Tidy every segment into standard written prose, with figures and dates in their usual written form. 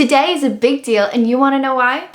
Today is a big deal and you want to know why?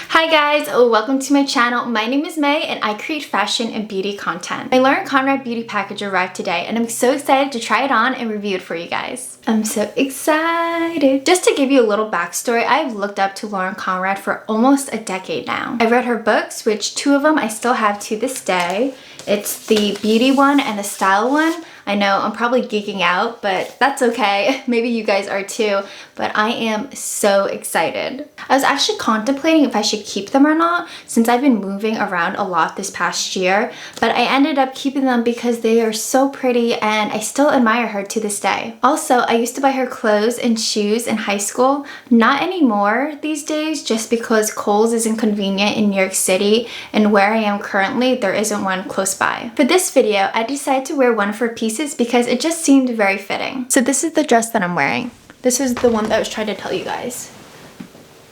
Hi guys, welcome to my channel. My name is May and I create fashion and beauty content. My Lauren Conrad beauty package arrived today and I'm so excited to try it on and review it for you guys. I'm so excited. Just to give you a little backstory, I've looked up to Lauren Conrad for almost a decade now. I've read her books, which 2 of them I still have to this day. It's the beauty one and the style one. I know I'm probably geeking out, but that's okay. Maybe you guys are too, but I am so excited. I was actually contemplating if I should keep them or not since I've been moving around a lot this past year, but I ended up keeping them because they are so pretty and I still admire her to this day. Also, I used to buy her clothes and shoes in high school. Not anymore these days just because Kohl's is inconvenient in New York City and where I am currently, there isn't one close by. For this video, I decided to wear one of her pieces because it just seemed very fitting. So this is the dress that I'm wearing. This is the one that I was trying to tell you guys.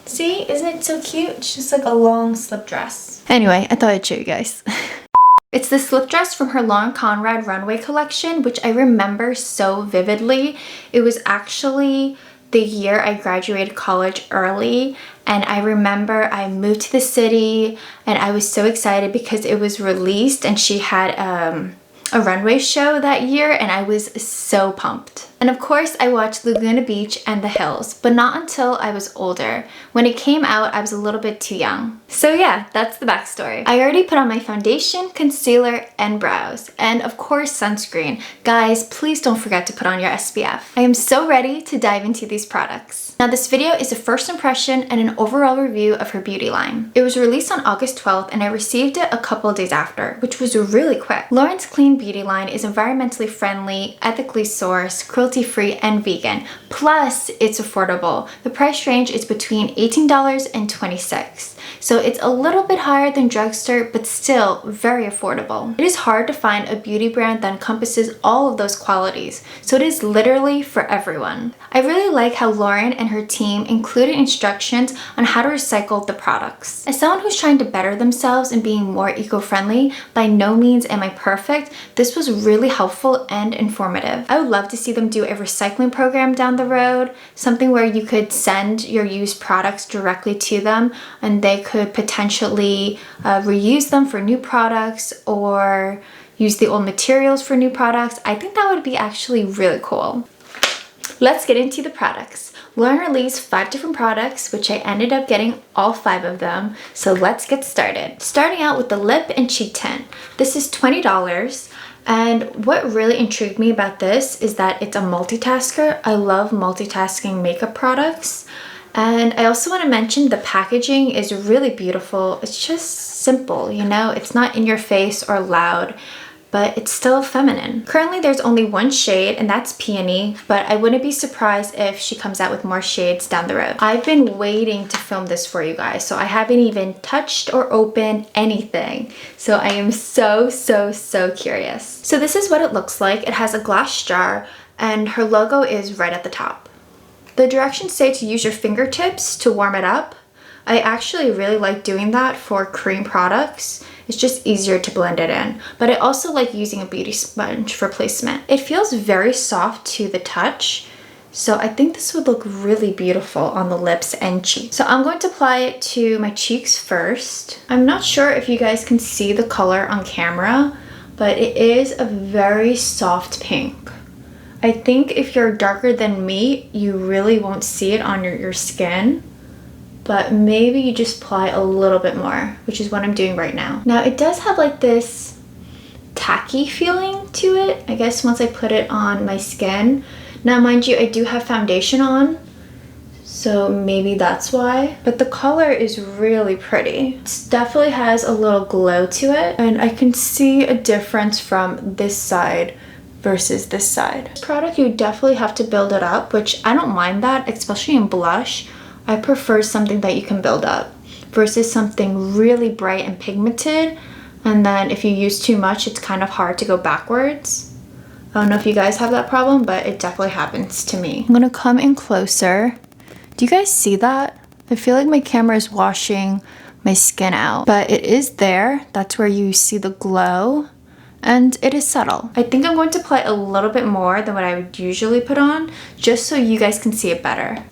See, isn't it so cute? It's just like a long slip dress. Anyway, I thought I'd show you guys. It's the slip dress from her Lauren Conrad runway collection, which I remember so vividly. It was actually the year I graduated college early, and I remember I moved to the city and I was so excited because it was released and she had a runway show that year and I was so pumped. And of course I watched Laguna Beach and The Hills, but not until I was older. When it came out, I was a little bit too young. So yeah, that's the backstory. I already put on my foundation, concealer, and brows, and of course sunscreen. Guys, please don't forget to put on your SPF. I am so ready to dive into these products. Now this video is a first impression and an overall review of her beauty line. It was released on August 12th and I received it a couple days after, which was really quick. Lauren's clean beauty line is environmentally friendly, ethically sourced, cruelty-free, and vegan. Plus, it's affordable. The price range is between $18 and $26. So it's a little bit higher than drugstore, but still very affordable. It is hard to find a beauty brand that encompasses all of those qualities, so it is literally for everyone. I really like how Lauren and her team included instructions on how to recycle the products. As someone who's trying to better themselves and being more eco-friendly, by no means am I perfect, this was really helpful and informative. I would love to see them do a recycling program down the road, something where you could send your used products directly to them and they could potentially reuse them for new products or use the old materials for new products. I think that would be actually really cool. Let's get into the products. Lauren released 5 different products, which I ended up getting all 5 of them. So let's get started. Starting out with the lip and cheek tint. This is $20. And what really intrigued me about this is that it's a multitasker. I love multitasking makeup products. And I also want to mention the packaging is really beautiful. It's just simple, you know, it's not in your face or loud, but it's still feminine. Currently there's only 1 shade and that's Peony, but I wouldn't be surprised if she comes out with more shades down the road. I've been waiting to film this for you guys, so I haven't even touched or opened anything. So I am so curious. So this is what it looks like. It has a glass jar and her logo is right at the top. The directions say to use your fingertips to warm it up. I actually really like doing that for cream products. It's just easier to blend it in. But I also like using a beauty sponge for placement. It feels very soft to the touch. So I think this would look really beautiful on the lips and cheeks. So I'm going to apply it to my cheeks first. I'm not sure if you guys can see the color on camera, but it is a very soft pink. I think if you're darker than me, you really won't see it on your skin. But maybe you just apply a little bit more, which is what I'm doing right now. Now it does have like this tacky feeling to it, I guess, once I put it on my skin. Now mind you, I do have foundation on, so maybe that's why. But the color is really pretty. It definitely has a little glow to it, and I can see a difference from this side versus this side. This product, you definitely have to build it up, which I don't mind that, especially in blush. I prefer something that you can build up versus something really bright and pigmented, and then if you use too much, it's kind of hard to go backwards. I don't know if you guys have that problem, but it definitely happens to me. I'm gonna come in closer. Do you guys see that? I feel like my camera is washing my skin out, but it is there. That's where you see the glow. and it is subtle. I think I'm going to apply a little bit more than what I would usually put on, just so you guys can see it better.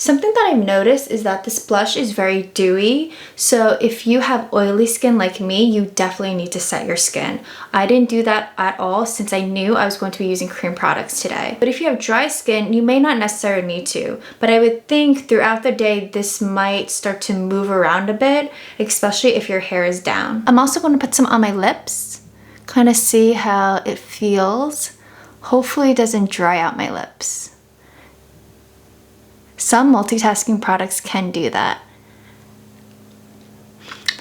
Something that I've noticed is that this blush is very dewy, so if you have oily skin like me, you definitely need to set your skin. I didn't do that at all since I knew I was going to be using cream products today. But if you have dry skin, you may not necessarily need to, but I would think throughout the day this might start to move around a bit, especially if your hair is down. I'm also going to put some on my lips, kind of see how it feels. Hopefully it doesn't dry out my lips. Some multitasking products can do that.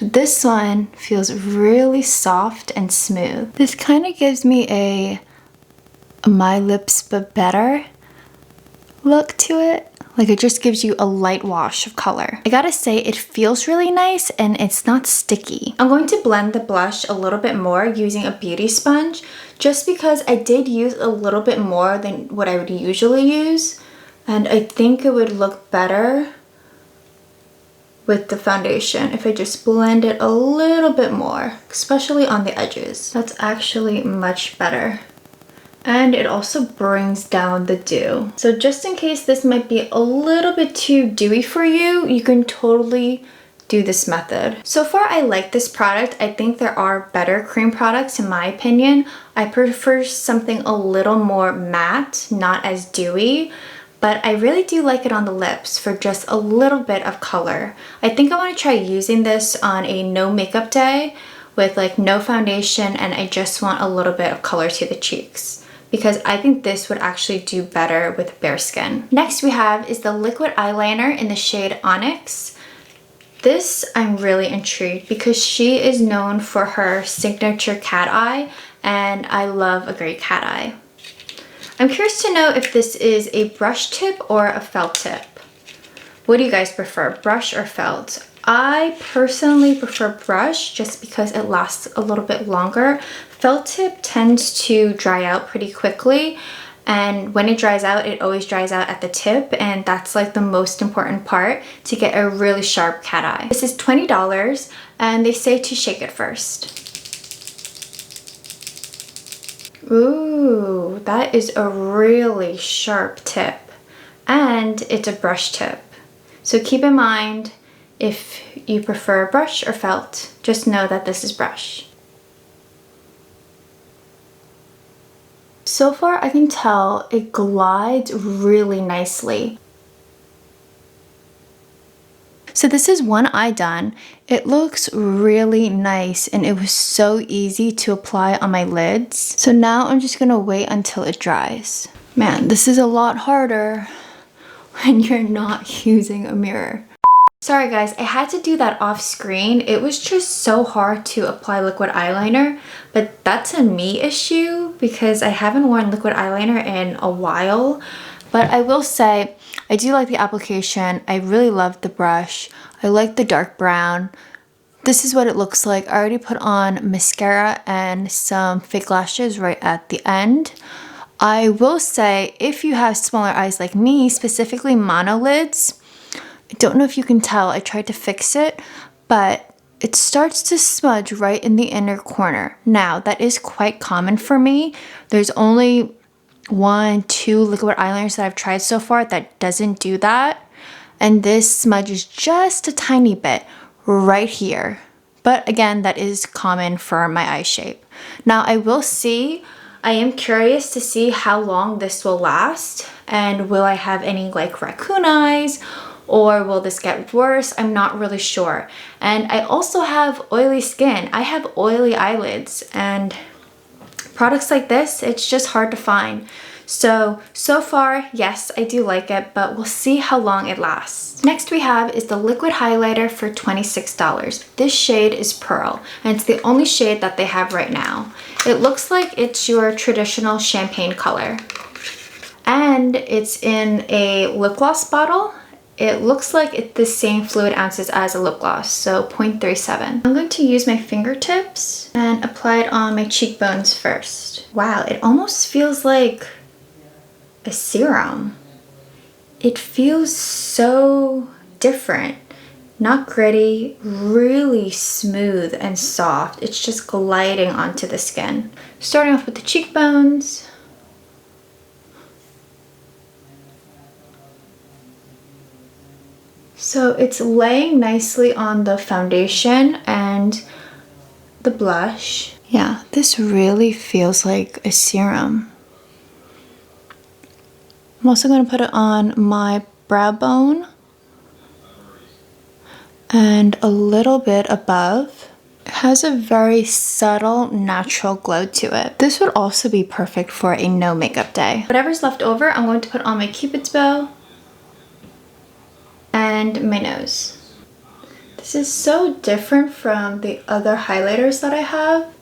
This one feels really soft and smooth. This kind of gives me a my lips but better look to it. Like it just gives you a light wash of color. I gotta say it feels really nice and it's not sticky. I'm going to blend the blush a little bit more using a beauty sponge just because I did use a little bit more than what I would usually use. And I think it would look better with the foundation if I just blend it a little bit more, especially on the edges. That's actually much better. And it also brings down the dew. So just in case this might be a little bit too dewy for you, you can totally do this method. So far I like this product. I think there are better cream products in my opinion. I prefer something a little more matte, not as dewy. But I really do like it on the lips for just a little bit of color. I think I want to try using this on a no makeup day with like no foundation and I just want a little bit of color to the cheeks because I think this would actually do better with bare skin. Next we have is the liquid eyeliner in the shade Onyx. This I'm really intrigued because she is known for her signature cat eye and I love a great cat eye. I'm curious to know if this is a brush tip or a felt tip. What do you guys prefer, brush or felt? I personally prefer brush just because it lasts a little bit longer. Felt tip tends to dry out pretty quickly and when it dries out, it always dries out at the tip and that's like the most important part to get a really sharp cat eye. This is $20 and they say to shake it first. Ooh, that is a really sharp tip and it's a brush tip. So keep in mind if you prefer brush or felt, just know that this is brush. So far I can tell it glides really nicely. So this is one eye done. It looks really nice and it was so easy to apply on my lids. So now I'm just gonna wait until it dries. Man, this is a lot harder when you're not using a mirror. Sorry guys, I had to do that off screen. It was just so hard to apply liquid eyeliner, but that's a me issue because I haven't worn liquid eyeliner in a while. But I will say, I do like the application. I really love the brush. I like the dark brown. This is what it looks like. I already put on mascara and some fake lashes right at the end. I will say, if you have smaller eyes like me, specifically monolids, I don't know if you can tell, I tried to fix it, but it starts to smudge right in the inner corner. Now, that is quite common for me. There's only 1-2 liquid eyeliners that I've tried so far that doesn't do that. And this smudges just a tiny bit right here. But again, that is common for my eye shape. Now I will see, I am curious to see how long this will last and will I have any like raccoon eyes or will this get worse? I'm not really sure. And I also have oily skin. I have oily eyelids and products like this, it's just hard to find. So far, yes, I do like it, but we'll see how long it lasts. Next we have is the liquid highlighter for $26. This shade is Pearl, and it's the only shade that they have right now. It looks like it's your traditional champagne color. And it's in a lip gloss bottle. It looks like it's the same fluid ounces as a lip gloss, so 0.37. I'm going to use my fingertips and apply it on my cheekbones first. Wow, it almost feels like a serum. It feels so different. Not gritty, really smooth and soft. It's just gliding onto the skin. Starting off with the cheekbones. So it's laying nicely on the foundation and the blush. Yeah, this really feels like a serum. I'm also going to put it on my brow bone and a little bit above. It has a very subtle, natural glow to it. This would also be perfect for a no makeup day. Whatever's left over, I'm going to put on my Cupid's bow and my nose. This is so different from the other highlighters that I have.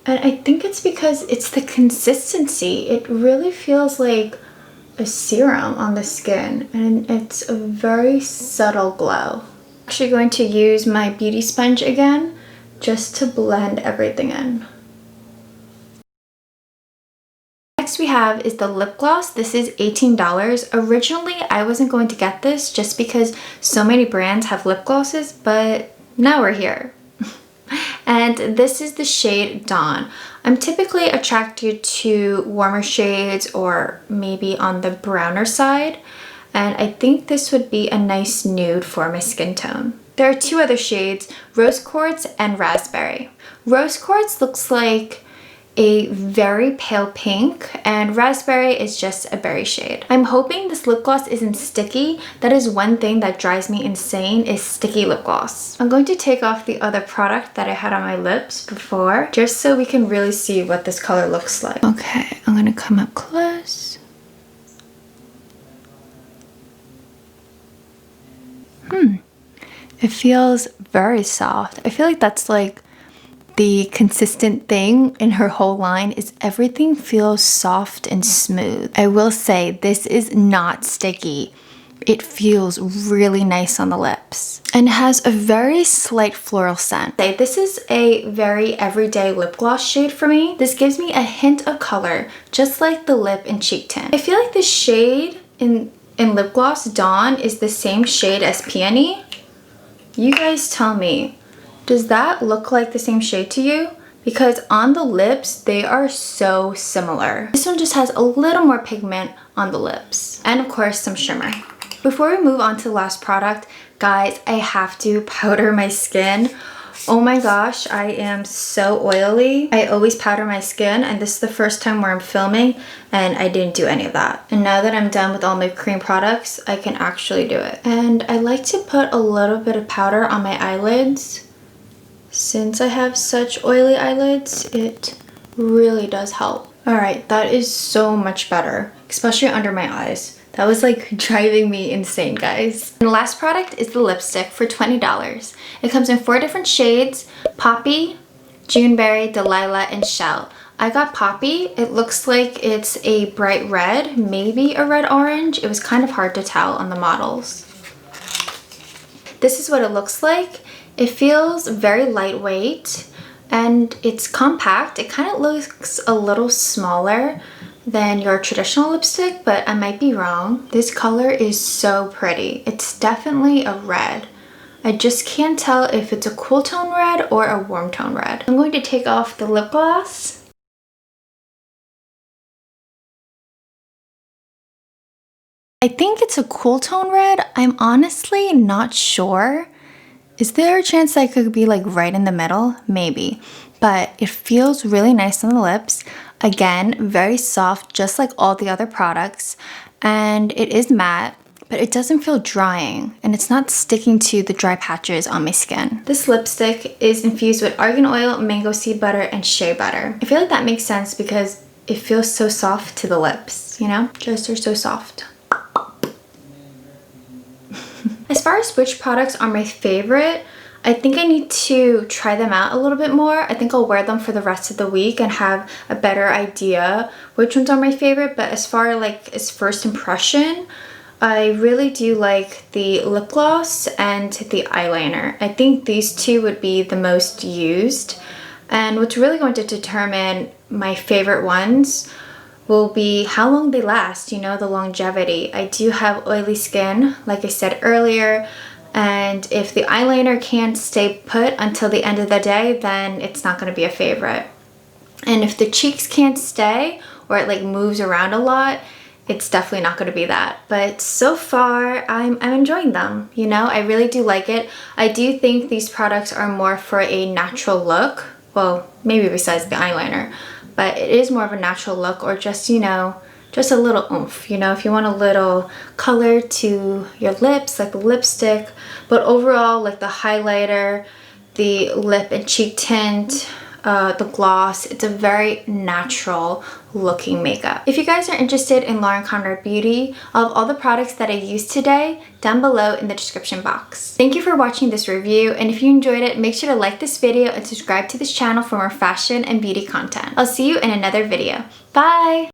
And I think it's because it's the consistency. It really feels like a serum on the skin, and it's a very subtle glow. I'm actually going to use my beauty sponge again just to blend everything in. Next we have is the lip gloss. This is $18. Originally, I wasn't going to get this just because so many brands have lip glosses, but now we're here. And this is the shade Dawn. I'm typically attracted to warmer shades or maybe on the browner side, and I think this would be a nice nude for my skin tone. There are two other shades, Rose Quartz and Raspberry. Rose Quartz looks like a very pale pink, and Raspberry is just a berry shade. I'm hoping this lip gloss isn't sticky. That is one thing that drives me insane, is sticky lip gloss. I'm going to take off the other product that I had on my lips before, just so we can really see what this color looks like. Okay, I'm gonna come up close. It feels very soft. I feel like that's like the consistent thing in her whole line, is everything feels soft and smooth. I will say this is not sticky. It feels really nice on the lips and has a very slight floral scent. This is a very everyday lip gloss shade for me. This gives me a hint of color, just like the lip and cheek tint. I feel like the shade in lip gloss, Dawn, is the same shade as Peony. You guys tell me. Does that look like the same shade to you? Because on the lips, they are so similar. This one just has a little more pigment on the lips. And of course, some shimmer. Before we move on to the last product, guys, I have to powder my skin. Oh my gosh, I am so oily. I always powder my skin, and this is the first time where I'm filming and I didn't do any of that. And now that I'm done with all my cream products, I can actually do it. And I like to put a little bit of powder on my eyelids. Since I have such oily eyelids, it really does help. All right, that is so much better, especially under my eyes. That was like driving me insane, guys. And the last product is the lipstick for $20. It comes in 4 different shades: Poppy, Juneberry, Delilah, and Shell. I got Poppy. It looks like it's a bright red, maybe a red orange. It was kind of hard to tell on the models. This is what it looks like. It feels very lightweight and it's compact. It kind of looks a little smaller than your traditional lipstick, but I might be wrong. This color is so pretty. It's definitely a red. I just can't tell if it's a cool tone red or a warm tone red. I'm going to take off the lip gloss. I think it's a cool tone red. I'm honestly not sure. Is there a chance that I could be like right in the middle? Maybe. But it feels really nice on the lips. Again, very soft, just like all the other products. And it is matte, but it doesn't feel drying. And it's not sticking to the dry patches on my skin. This lipstick is infused with argan oil, mango seed butter, and shea butter. I feel like that makes sense because it feels so soft to the lips, you know? Just are so soft. As far as which products are my favorite, I think I need to try them out a little bit more. I think I'll wear them for the rest of the week and have a better idea which ones are my favorite. But as far as first impression, I really do like the lip gloss and the eyeliner. I think these two would be the most used. And what's really going to determine my favorite ones will be how long they last, you know, the longevity. I do have oily skin, like I said earlier. And if the eyeliner can't stay put until the end of the day, then it's not going to be a favorite. And if the cheeks can't stay, or it like moves around a lot, it's definitely not going to be that. But so far, I'm enjoying them. You know, I really do like it. I do think these products are more for a natural look. Well, maybe besides the eyeliner, but it is more of a natural look, or just, you know, just a little oomph. You know, if you want a little color to your lips, like a lipstick. But overall, like the highlighter, the lip and cheek tint, the gloss, it's a very natural looking makeup. If you guys are interested in Lauren Conrad Beauty, I'll have all the products that I used today down below in the description box. Thank you for watching this review, and if you enjoyed it, make sure to like this video and subscribe to this channel for more fashion and beauty content. I'll see you in another video. Bye!